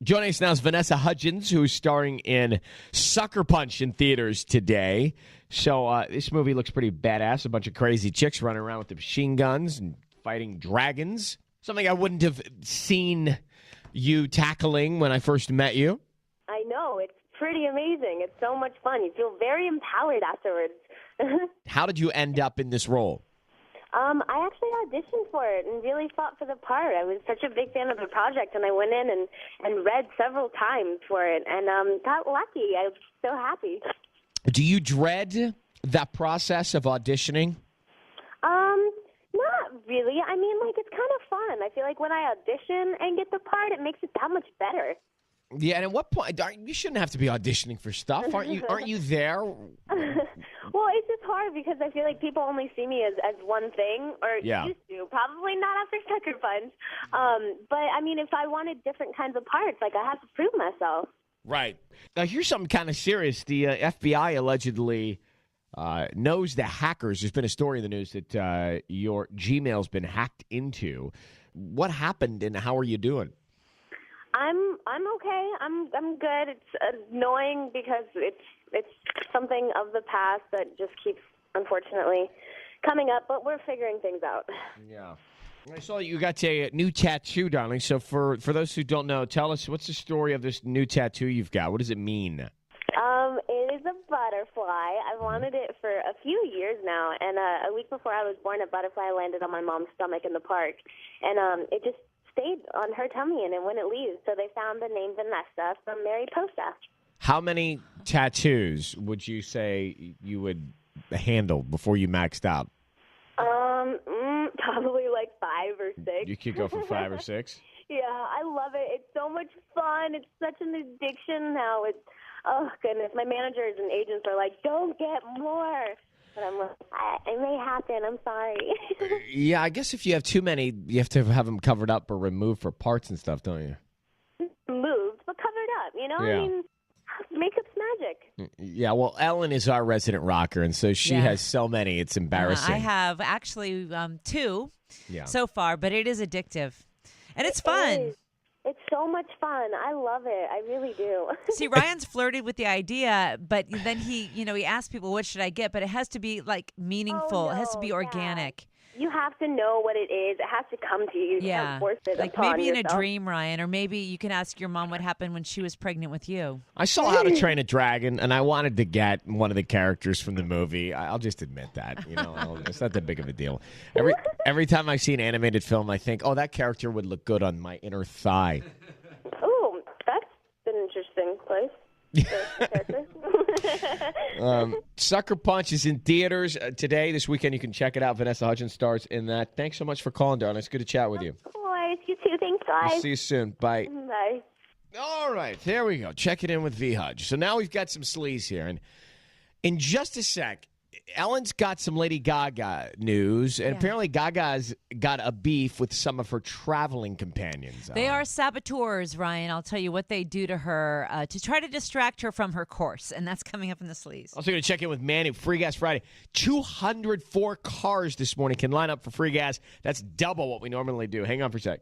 Joining us now is Vanessa Hudgens, who's starring in Sucker Punch in theaters today. So this movie looks pretty badass. A bunch of crazy chicks running around with the machine guns and fighting dragons. Something I wouldn't have seen you tackling when I first met you. I know. It's pretty amazing. It's so much fun. You feel very empowered afterwards. How did you end up in this role? I actually auditioned for it and really fought for the part. I was such a big fan of the project, and I went in and read several times for it and got lucky. I was so happy. Do you dread that process of auditioning? Not really. I mean, it's kind of fun. I feel like when I audition and get the part, it makes it that much better. Yeah, and at what point you shouldn't have to be auditioning for stuff? Aren't you there? Well, it's just hard because I feel like people only see me as one thing, or used to. Probably not after Sucker Punch. But I mean, if I wanted different kinds of parts, I have to prove myself. Right. Now, here's something kind of serious. The FBI allegedly knows the hackers. There's been a story in the news that your Gmail's been hacked into. What happened, and how are you doing? I'm okay. I'm good. It's annoying because it's something of the past that just keeps, unfortunately, coming up. But we're figuring things out. Yeah. I saw you got a new tattoo, darling. So for those who don't know, tell us, what's the story of this new tattoo you've got? What does it mean? It is a butterfly. I've wanted it for a few years now, and a week before I was born, a butterfly landed on my mom's stomach in the park, and it just stayed on her tummy, and it wouldn't leave. So they found the name Vanessa from Mariposa. How many tattoos would you say you would handle before you maxed out? Probably 5 or 6. You could go for 5 or 6? Yeah, I love it. It's so much fun. It's such an addiction now. Oh, goodness. My managers and agents are like, don't get more. But I'm like, it may happen. I'm sorry. Yeah, I guess if you have too many, you have to have them covered up or removed for parts and stuff, don't you? Moved, but covered up, Yeah. I mean, makeup's magic. Yeah, well, Ellen is our resident rocker, and so she has so many, it's embarrassing. I have actually 2 so far, but it is addictive. And it's fun. It's so much fun. I love it. I really do. See, Ryan's flirted with the idea, but then he asks people, what should I get? But it has to be meaningful. Oh, no, it has to be organic. Yeah. You have to know what it is. It has to come to you. You can't force it upon maybe in yourself. a dream, Ryan, or maybe you can ask your mom what happened when she was pregnant with you. I saw How to Train a Dragon, and I wanted to get one of the characters from the movie. I'll just admit that. It's not that big of a deal. Every time I see an animated film, I think, that character would look good on my inner thigh. Oh, that's an interesting place. Sucker Punch is in theaters today. This weekend, you can check it out. Vanessa Hudgens stars in that. Thanks so much for calling, darling. It's good to chat with you. Of course. You too. Thanks, guys. We'll see you soon. Bye. Bye. All right. There we go. Check it in with V. Hudge. So now we've got some sleaze here. And in just a sec, Ellen's got some Lady Gaga news, and apparently Gaga's got a beef with some of her traveling companions. They are saboteurs, Ryan. I'll tell you what they do to her to try to distract her from her course, and that's coming up in the sleaze. Also going to check in with Manny, Free Gas Friday. 204 cars this morning can line up for free gas. That's double what we normally do. Hang on for a sec.